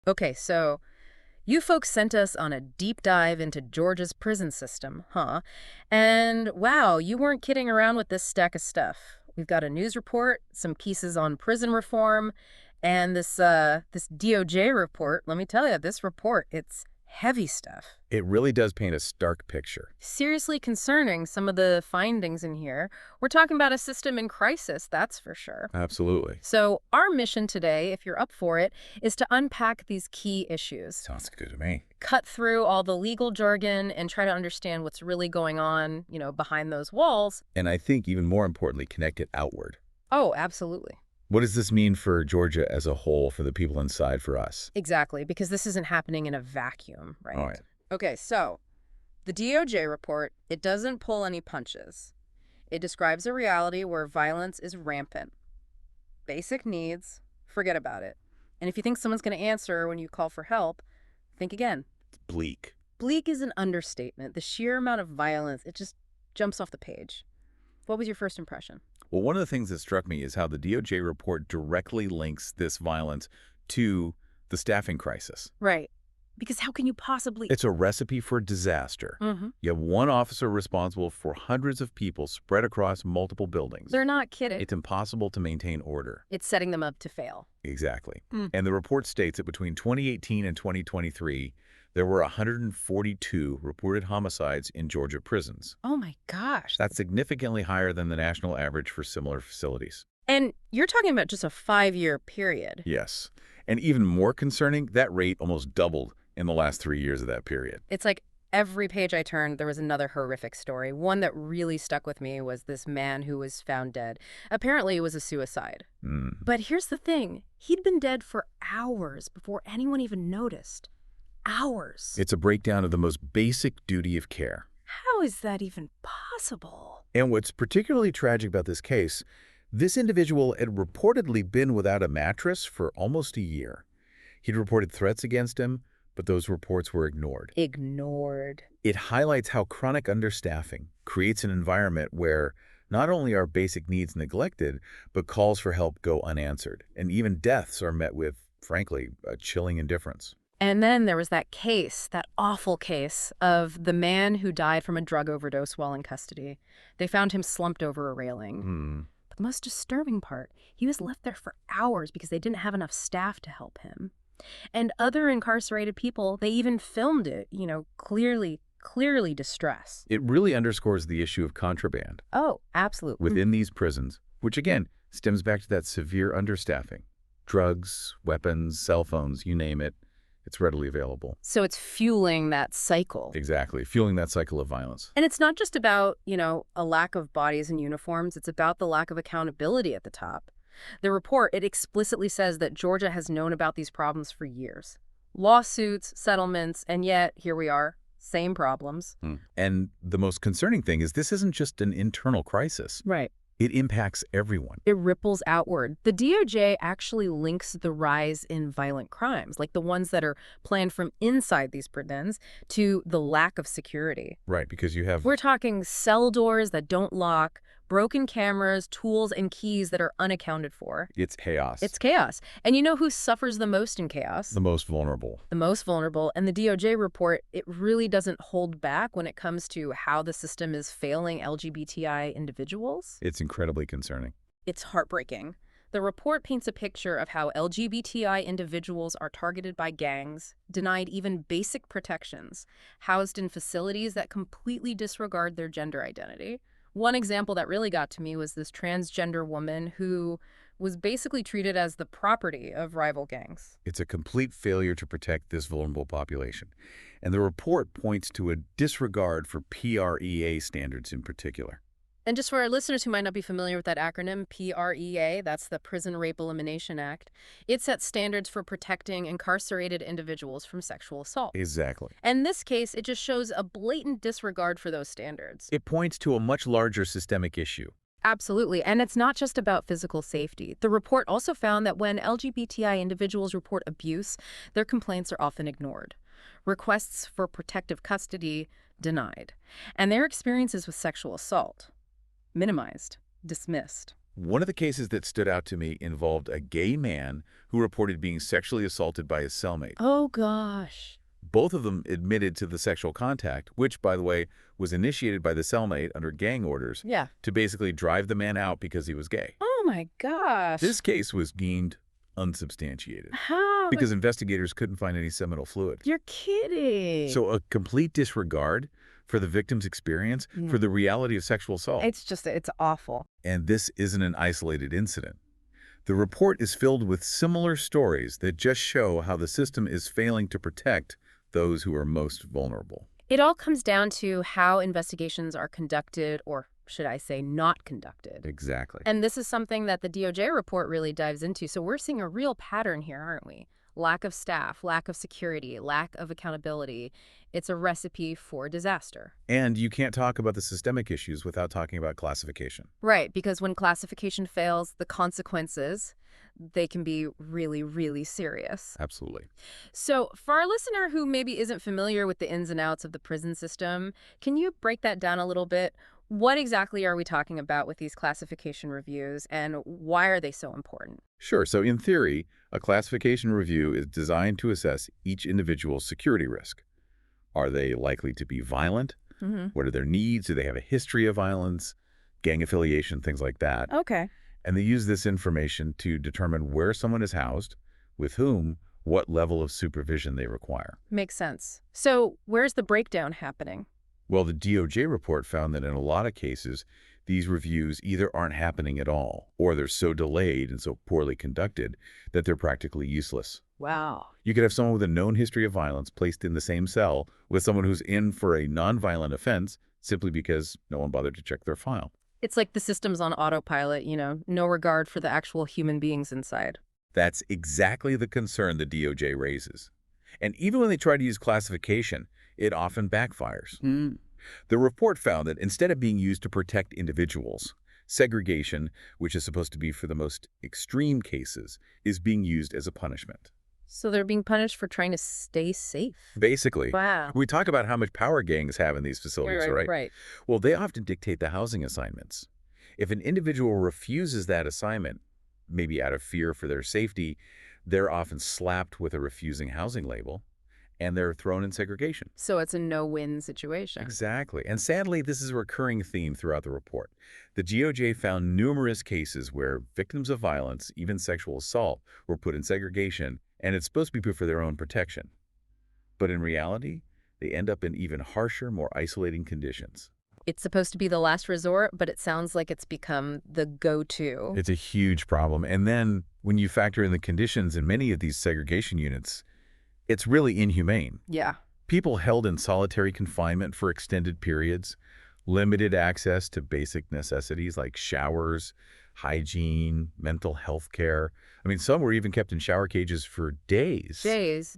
Okay, so you folks sent us on a deep dive into Georgia's prison system, huh? And wow, you weren't kidding around with this stack of stuff. We've got a news report, some pieces on prison reform, and this DOJ report. Let me tell you, this report, it's heavy stuff. It really does paint a stark picture. Seriously concerning, some of the findings in here. We're talking about a system in crisis, that's for sure. Absolutely. So our mission today, if you're up for it, is to unpack these key issues, Sounds good to me. cut through all the legal jargon, and try to understand what's really going on, behind those walls. And I think even more importantly, connect it outward. Oh, absolutely. What does this mean for Georgia as a whole, for the people inside, for us? Exactly, because this isn't happening in a vacuum, right? All right. Okay, so the DOJ report, it doesn't pull any punches. It describes a reality where violence is rampant. Basic needs, forget about it. And if you think someone's going to answer when you call for help, think again. It's bleak. Bleak is an understatement. The sheer amount of violence, it just jumps off the page. What was your first impression? Well, one of the things that struck me is how the DOJ report directly links this violence to the staffing crisis. Right. Because how can you possibly... It's a recipe for disaster. You have one officer responsible for hundreds of people spread across multiple buildings. They're not kidding. It's impossible to maintain order. It's setting them up to fail. Exactly. And the report states that between 2018 and 2023, there were 142 reported homicides in Georgia prisons. Oh my gosh. That's significantly higher than the national average for similar facilities. And you're talking about just a 5-year period. Yes. And even more concerning, that rate almost doubled in the last 3 years of that period. It's like every page I turned, there was another horrific story. One that really stuck with me was this man who was found dead. Apparently, it was a suicide. But here's the thing. He'd been dead for hours before anyone even noticed. Hours. It's a breakdown of the most basic duty of care. How is that even possible? And what's particularly tragic about this case, this individual had reportedly been without a mattress for almost a year. He'd reported threats against him, but those reports were ignored. Ignored. It highlights how chronic understaffing creates an environment where not only are basic needs neglected, but calls for help go unanswered, and even deaths are met with, frankly, a chilling indifference. And then there was that case, that awful case, of the man who died from a drug overdose while in custody. They found him slumped over a railing. But the most disturbing part, he was left there for hours because they didn't have enough staff to help him. And other incarcerated people, they even filmed it, clearly distressed. It really underscores the issue of contraband Oh, absolutely. within these prisons, which again stems back to that severe understaffing. Drugs, weapons, cell phones, you name it, it's readily available. So it's fueling that cycle. Exactly, fueling that cycle of violence. And it's not just about, a lack of bodies and uniforms. It's about the lack of accountability at the top. The report, it explicitly says that Georgia has known about these problems for years. Lawsuits, settlements, and yet here we are, same problems. And the most concerning thing is this isn't just an internal crisis. Right. It impacts everyone. It ripples outward. The DOJ actually links the rise in violent crimes, like the ones that are planned from inside these prisons, to the lack of security. Right, because you have... We're talking cell doors that don't lock, broken cameras, tools, and keys that are unaccounted for. It's chaos. It's chaos. And you know who suffers the most in chaos? the most vulnerable. The most vulnerable. And the DOJ report, it really doesn't hold back when it comes to how the system is failing LGBTI individuals. It's incredibly concerning. It's heartbreaking. The report paints a picture of how LGBTI individuals are targeted by gangs, denied even basic protections, housed in facilities that completely disregard their gender identity. One example that really got to me was this transgender woman who was basically treated as the property of rival gangs. It's a complete failure to protect this vulnerable population. And the report points to a disregard for PREA standards in particular. And just for our listeners who might not be familiar with that acronym, PREA, that's the Prison Rape Elimination Act, it sets standards for protecting incarcerated individuals from sexual assault. Exactly. And in this case, it just shows a blatant disregard for those standards. It points to a much larger systemic issue. Absolutely. And it's not just about physical safety. The report also found that when LGBTI individuals report abuse, their complaints are often ignored. Requests for protective custody denied. And their experiences with sexual assault minimized, dismissed. One of the cases that stood out to me involved a gay man who reported being sexually assaulted by his cellmate. Oh, gosh. Both of them admitted to the sexual contact, which, by the way, was initiated by the cellmate under gang orders Yeah. to basically drive the man out because he was gay. Oh, my gosh. This case was deemed unsubstantiated How? because investigators couldn't find any seminal fluid. You're kidding. So a complete disregard for the victim's experience, for the reality of sexual assault. It's awful. And this isn't an isolated incident. The report is filled with similar stories that just show how the system is failing to protect those who are most vulnerable. It all comes down to how investigations are conducted, or should I say not conducted. Exactly. And this is something that the DOJ report really dives into. So we're seeing a real pattern here, aren't we? Lack of staff, lack of security, lack of accountability. It's a recipe for disaster. And you can't talk about the systemic issues without talking about classification. Right, because when classification fails, the consequences, they can be really, really serious. Absolutely. So for our listener who maybe isn't familiar with the ins and outs of the prison system, can you break that down a little bit? What exactly are we talking about with these classification reviews, and why are they so important? Sure. So in theory, a classification review is designed to assess each individual's security risk. Are they likely to be violent? What are their needs? Do they have a history of violence, gang affiliation, things like that? Okay. And they use this information to determine where someone is housed, with whom, what level of supervision they require. Makes sense. So where's the breakdown happening? Well, the DOJ report found that in a lot of cases, these reviews either aren't happening at all, or they're so delayed and so poorly conducted that they're practically useless. Wow. You could have someone with a known history of violence placed in the same cell with someone who's in for a nonviolent offense simply because no one bothered to check their file. It's like the system's on autopilot, no regard for the actual human beings inside. That's exactly the concern the DOJ raises. And even when they try to use classification, it often backfires. The report found that instead of being used to protect individuals, segregation, which is supposed to be for the most extreme cases, is being used as a punishment. So they're being punished for trying to stay safe. Basically. Wow. We talk about how much power gangs have in these facilities, right? Right. Well, they often dictate the housing assignments. If an individual refuses that assignment, maybe out of fear for their safety, they're often slapped with a refusing housing label, and they're thrown in segregation. So it's a no-win situation. Exactly. And sadly, this is a recurring theme throughout the report. The DOJ found numerous cases where victims of violence, even sexual assault, were put in segregation, and it's supposed to be put for their own protection. But in reality, they end up in even harsher, more isolating conditions. It's supposed to be the last resort, but it sounds like it's become the go-to. It's a huge problem. And then when you factor in the conditions in many of these segregation units, it's really inhumane. Yeah. People held in solitary confinement for extended periods, limited access to basic necessities like showers, hygiene, mental health care. I mean, some were even kept in shower cages for days. Days.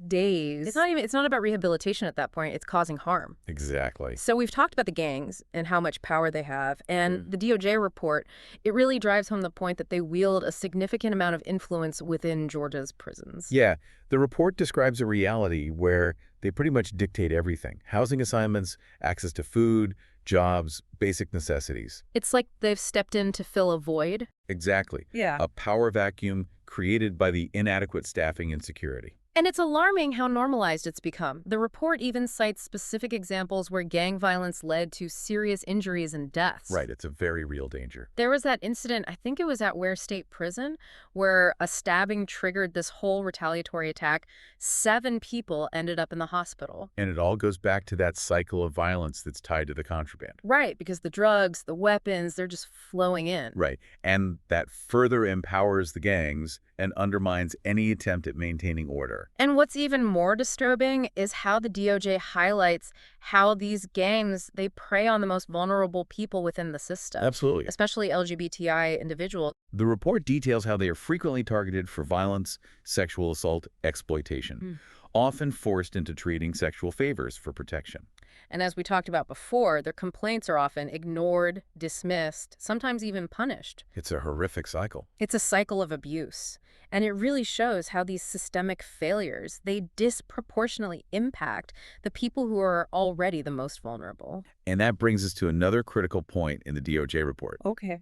It's not about rehabilitation at that point. It's causing harm. Exactly. So we've talked about the gangs and how much power they have. And the DOJ report, it really drives home the point that they wield a significant amount of influence within Georgia's prisons. Yeah, the report describes a reality where they pretty much dictate everything. Housing assignments, access to food, jobs, basic necessities. It's like they've stepped in to fill a void. Exactly. Yeah. A power vacuum created by the inadequate staffing and security. And it's alarming how normalized it's become. The report even cites specific examples where gang violence led to serious injuries and deaths. Right, it's a very real danger. There was that incident, I think it was at Ware State Prison, where a stabbing triggered this whole retaliatory attack. 7 people ended up in the hospital. And it all goes back to that cycle of violence that's tied to the contraband. Right, because the drugs, the weapons, they're just flowing in. Right, and that further empowers the gangs and undermines any attempt at maintaining order. And what's even more disturbing is how the DOJ highlights how these gangs, they prey on the most vulnerable people within the system. Absolutely. Especially LGBTI individuals. The report details how they are frequently targeted for violence, sexual assault, exploitation, often forced into trading sexual favors for protection. And as we talked about before, their complaints are often ignored, dismissed, sometimes even punished. It's a horrific cycle. It's a cycle of abuse. And it really shows how these systemic failures, they disproportionately impact the people who are already the most vulnerable. And that brings us to another critical point in the DOJ report. Okay.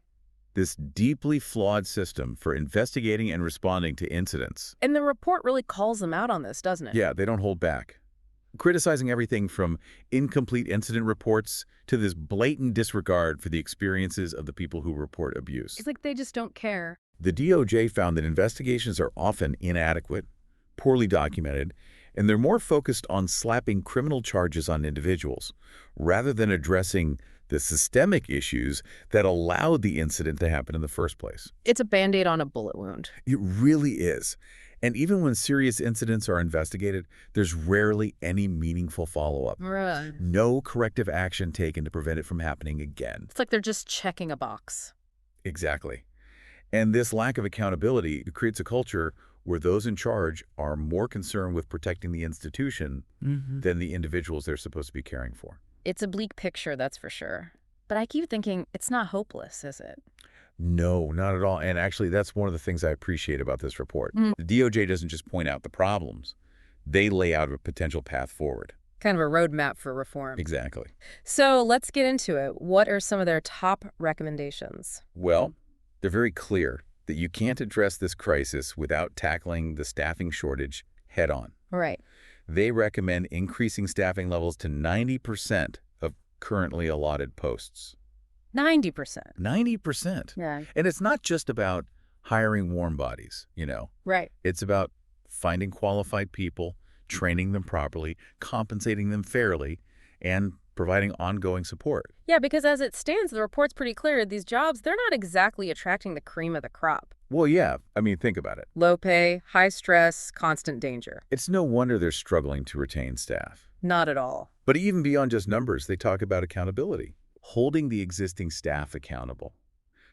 this deeply flawed system for investigating and responding to incidents. And the report really calls them out on this, doesn't it? Yeah, they don't hold back, criticizing everything from incomplete incident reports to this blatant disregard for the experiences of the people who report abuse. It's like they just don't care. The DOJ found that investigations are often inadequate, poorly documented, and they're more focused on slapping criminal charges on individuals rather than addressing the systemic issues that allowed the incident to happen in the first place. It's a Band-Aid on a bullet wound. It really is. And even when serious incidents are investigated, there's rarely any meaningful follow-up. Right. No corrective action taken to prevent it from happening again. It's like they're just checking a box. Exactly. And this lack of accountability creates a culture where those in charge are more concerned with protecting the institution than the individuals they're supposed to be caring for. It's a bleak picture, that's for sure. But I keep thinking it's not hopeless, is it? No, not at all. And actually, that's one of the things I appreciate about this report. The DOJ doesn't just point out the problems. They lay out a potential path forward. Kind of a roadmap for reform. Exactly. So let's get into it. What are some of their top recommendations? Well, they're very clear that you can't address this crisis without tackling the staffing shortage head on. Right. They recommend increasing staffing levels to 90% of currently allotted posts. 90%. 90%. Yeah. And it's not just about hiring warm bodies, Right. It's about finding qualified people, training them properly, compensating them fairly, and providing ongoing support. Yeah, because as it stands, the report's pretty clear. These jobs, they're not exactly attracting the cream of the crop. Well, yeah, I mean, think about it. Low pay, high stress, constant danger. It's no wonder they're struggling to retain staff. Not at all. But even beyond just numbers, they talk about accountability, holding the existing staff accountable.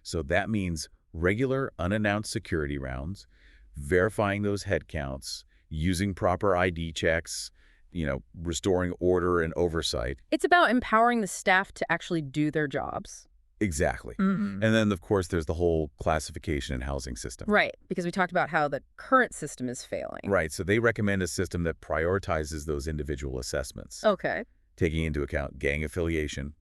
So that means regular unannounced security rounds, verifying those headcounts, using proper ID checks, restoring order and oversight. It's about empowering the staff to actually do their jobs. Exactly. And then, of course, there's the whole classification and housing system. Right, because we talked about how the current system is failing. Right, so they recommend a system that prioritizes those individual assessments, Okay. taking into account gang affiliation,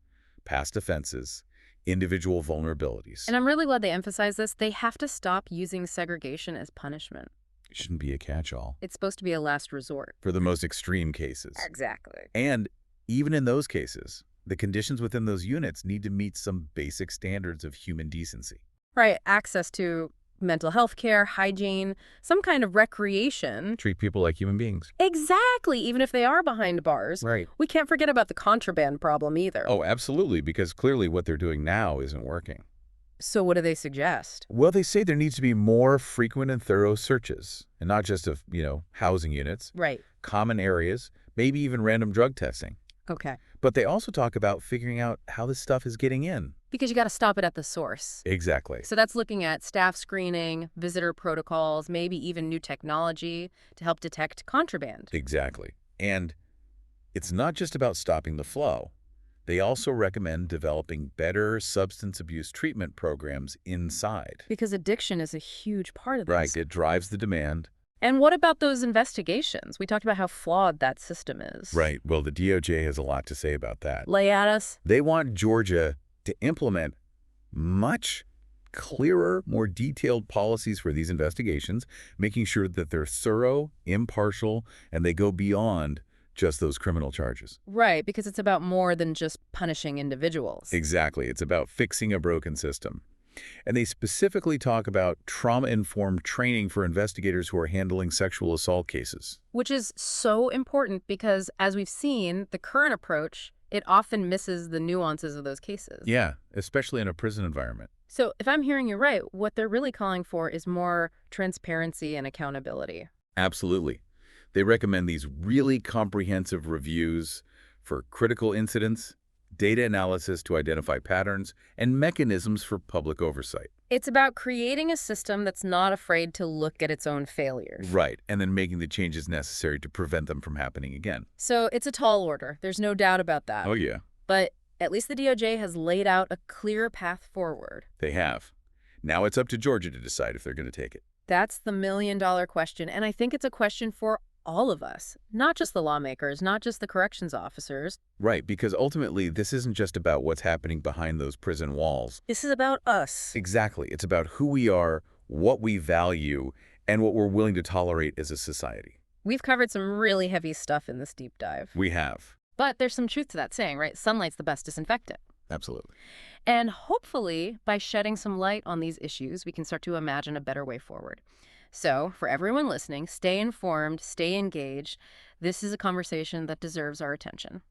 past offenses, individual vulnerabilities. And I'm really glad they emphasize this. They have to stop using segregation as punishment. It shouldn't be a catch-all It's supposed to be a last resort. for the most extreme cases. Exactly. And even in those cases, the conditions within those units need to meet some basic standards of human decency. Right, access to mental health care, hygiene, some kind of recreation. Treat people like human beings. Exactly, even if they are behind bars. Right. We can't forget about the contraband problem either. Oh, absolutely, because clearly what they're doing now isn't working. So what do they suggest? Well, they say there needs to be more frequent and thorough searches, and not just of, housing units, Right. common areas, maybe even random drug testing. Okay. But they also talk about figuring out how this stuff is getting in. Because you got to stop it at the source. Exactly. So that's looking at staff screening, visitor protocols, maybe even new technology to help detect contraband. Exactly. And it's not just about stopping the flow. They also recommend developing better substance abuse treatment programs inside. Because addiction is a huge part of this. Right. It drives the demand. And what about those investigations? We talked about how flawed that system is. Right. Well, the DOJ has a lot to say about that. Lay at us. They want Georgia to implement much clearer, more detailed policies for these investigations, making sure that they're thorough, impartial, and they go beyond just those criminal charges. Right, because it's about more than just punishing individuals. Exactly. It's about fixing a broken system. And they specifically talk about trauma-informed training for investigators who are handling sexual assault cases. Which is so important because, as we've seen, the current approach, it often misses the nuances of those cases. Yeah, especially in a prison environment. So if I'm hearing you right, what they're really calling for is more transparency and accountability. Absolutely. They recommend these really comprehensive reviews for critical incidents, data analysis to identify patterns, and mechanisms for public oversight. It's about creating a system that's not afraid to look at its own failures. Right, and then making the changes necessary to prevent them from happening again. So it's a tall order. There's no doubt about that. Oh, yeah, But at least the DOJ has laid out a clear path forward. they have. Now it's up to Georgia to decide if they're going to take it. That's the million-dollar question, and I think it's a question for all of us, not just the lawmakers, not just the corrections officers. Right, because ultimately, this isn't just about what's happening behind those prison walls. This is about us. Exactly. It's about who we are, what we value, and what we're willing to tolerate as a society. We've covered some really heavy stuff in this deep dive. We have. But there's some truth to that saying, right? Sunlight's the best disinfectant. Absolutely. And hopefully, by shedding some light on these issues, we can start to imagine a better way forward. So, for everyone listening, stay informed, stay engaged. This is a conversation that deserves our attention.